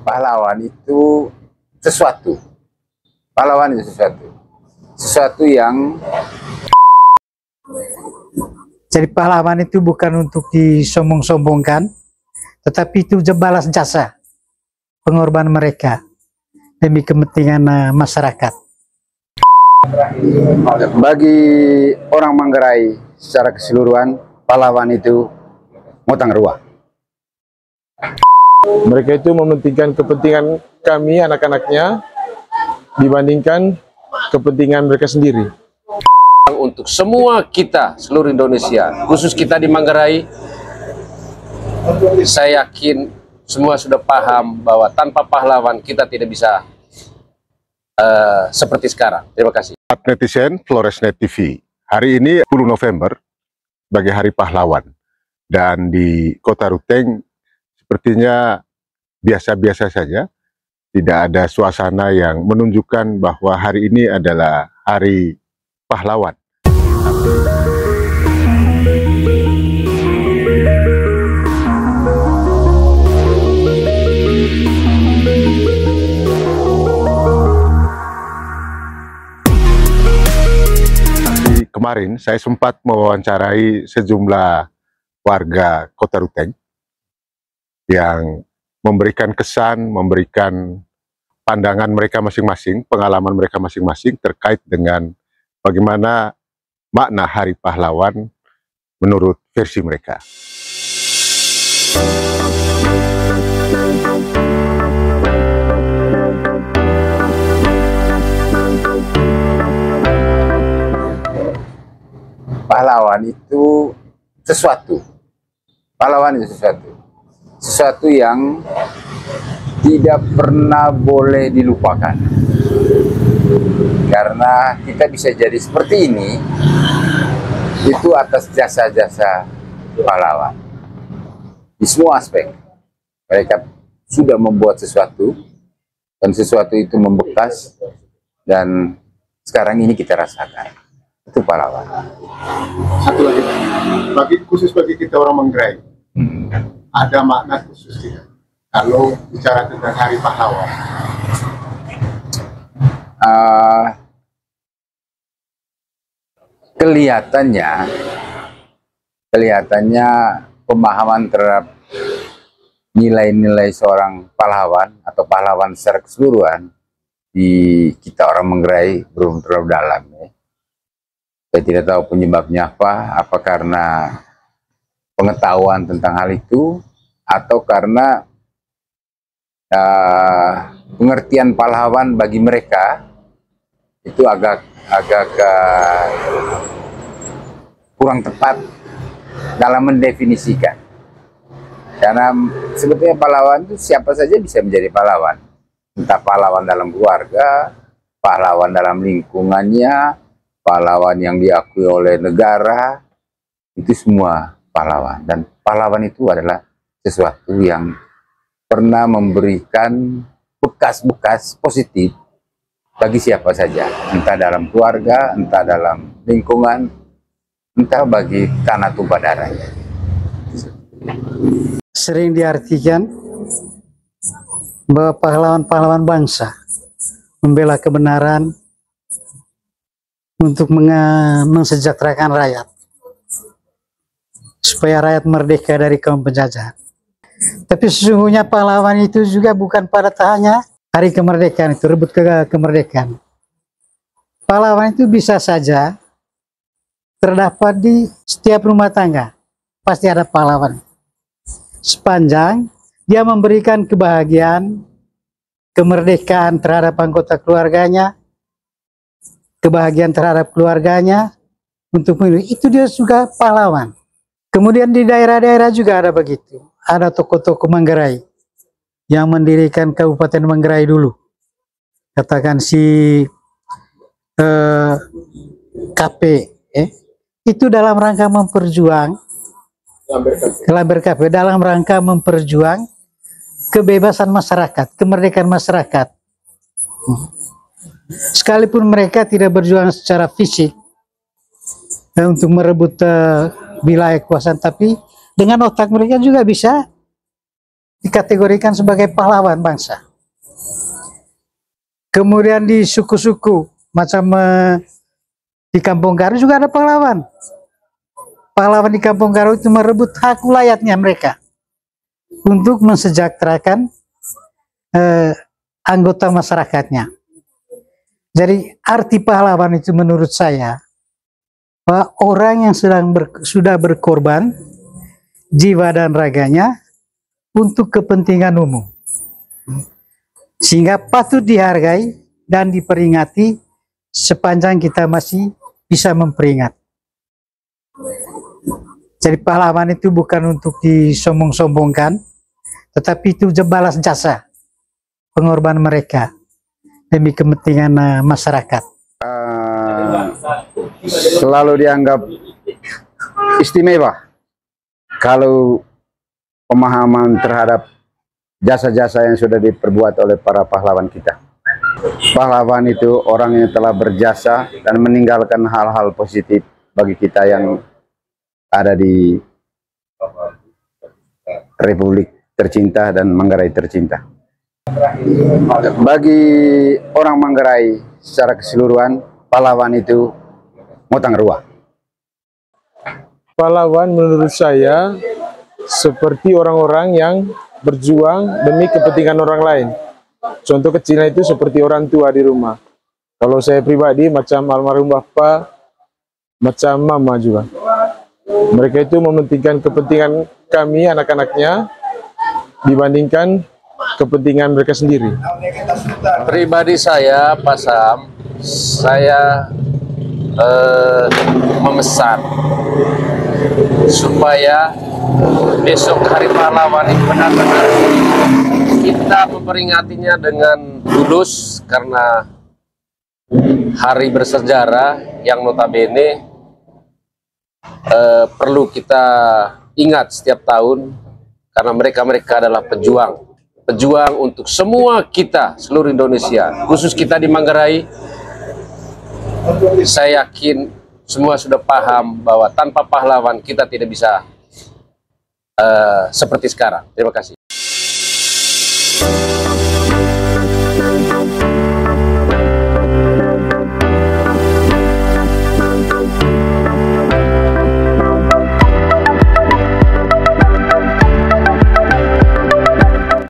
pahlawan itu sesuatu. Pahlawan itu sesuatu yang Jadi pahlawan itu bukan untuk disombong-sombongkan, tetapi itu balas jasa pengorbanan mereka demi kepentingan masyarakat. bagi orang Manggarai secara keseluruhan, pahlawan itu ngotang ruah. Mereka itu mementingkan kepentingan kami, anak-anaknya, dibandingkan kepentingan mereka sendiri. Untuk semua kita, seluruh Indonesia, khusus kita di Manggarai, saya yakin semua sudah paham bahwa tanpa pahlawan kita tidak bisa seperti sekarang. Terima kasih. Netizen Floresnet TV, hari ini 10 November sebagai Hari Pahlawan, dan di Kota Ruteng sepertinya biasa-biasa saja, tidak ada suasana yang menunjukkan bahwa hari ini adalah Hari Pahlawan. Kemarin saya sempat mewawancarai sejumlah warga Kota Ruteng yang memberikan kesan, memberikan pandangan mereka masing-masing, pengalaman mereka masing-masing terkait dengan bagaimana makna Hari Pahlawan menurut versi mereka. Pahlawan itu sesuatu. Pahlawan itu sesuatu yang tidak pernah boleh dilupakan. Karena kita bisa jadi seperti ini, itu atas jasa-jasa pahlawan. Di semua aspek, mereka sudah membuat sesuatu, dan sesuatu itu membekas, dan sekarang ini kita rasakan. Itu pahlawan. Satu lagi, khusus bagi kita orang Manggarai, ada makna khusus tidak? Kalau bicara tentang Hari Pahlawan, kelihatannya pemahaman terhadap nilai-nilai seorang pahlawan atau pahlawan secara keseluruhan di kita orang Manggarai belum terlalu dalam. Saya tidak tahu penyebabnya apa karena pengetahuan tentang hal itu, atau karena pengertian pahlawan bagi mereka itu agak kurang tepat dalam mendefinisikan. Karena sebetulnya pahlawan itu siapa saja bisa menjadi pahlawan. Entah pahlawan dalam keluarga, pahlawan dalam lingkungannya, pahlawan yang diakui oleh negara, itu semua pahlawan. Dan pahlawan itu adalah sesuatu yang pernah memberikan bekas-bekas positif bagi siapa saja, entah dalam keluarga, entah dalam lingkungan, entah bagi tanah tumpah darahnya. Sering diartikan bahwa pahlawan-pahlawan bangsa membela kebenaran untuk mensejahterakan rakyat, supaya rakyat merdeka dari kaum penjajah. Tapi sesungguhnya pahlawan itu juga bukan pada hanya hari kemerdekaan itu, rebut kemerdekaan. Pahlawan itu bisa saja terdapat di setiap rumah tangga, pasti ada pahlawan. Sepanjang dia memberikan kebahagiaan, kemerdekaan terhadap anggota keluarganya, kebahagiaan terhadap keluarganya untuk memilih, itu dia juga pahlawan. Kemudian di daerah-daerah juga ada begitu. Ada tokoh-tokoh Manggarai yang mendirikan Kabupaten Manggarai dulu. Katakan si KP, itu dalam rangka memperjuang dalam rangka memperjuang kebebasan masyarakat, kemerdekaan masyarakat. Sekalipun mereka tidak berjuang secara fisik untuk merebut wilayah kekuasaan, tapi dengan otak mereka juga bisa dikategorikan sebagai pahlawan bangsa. Kemudian di suku-suku macam di Kampung Garu juga ada pahlawan. Pahlawan di Kampung Garu itu merebut hak wilayahnya mereka untuk mensejahterakan anggota masyarakatnya. Jadi arti pahlawan itu menurut saya bahwa orang yang sudah berkorban jiwa dan raganya untuk kepentingan umum, sehingga patut dihargai dan diperingati sepanjang kita masih bisa memperingat. Jadi pahlawan itu bukan untuk disombong-sombongkan, tetapi itu balas jasa pengorbanan mereka demi kepentingan masyarakat. Selalu dianggap istimewa kalau pemahaman terhadap jasa-jasa yang sudah diperbuat oleh para pahlawan kita. Pahlawan itu orang yang telah berjasa dan meninggalkan hal-hal positif bagi kita yang ada di Republik tercinta dan Manggarai tercinta. Bagi orang Manggarai secara keseluruhan, pahlawan itu Motang Rua. Pahlawan menurut saya seperti orang-orang yang berjuang demi kepentingan orang lain. Contoh kecilnya itu seperti orang tua di rumah. Kalau saya pribadi macam almarhum bapak, macam mama juga. Mereka itu mementingkan kepentingan kami anak-anaknya dibandingkan kepentingan mereka sendiri. Pribadi saya, Pak Sam, saya memesan supaya besok Hari Pahlawan ini benar-benar kita memperingatinya dengan tulus, karena hari bersejarah yang notabene perlu kita ingat setiap tahun, karena mereka adalah pejuang untuk semua kita, seluruh Indonesia, khusus kita di Manggarai. Saya yakin semua sudah paham bahwa tanpa pahlawan kita tidak bisa seperti sekarang. Terima kasih.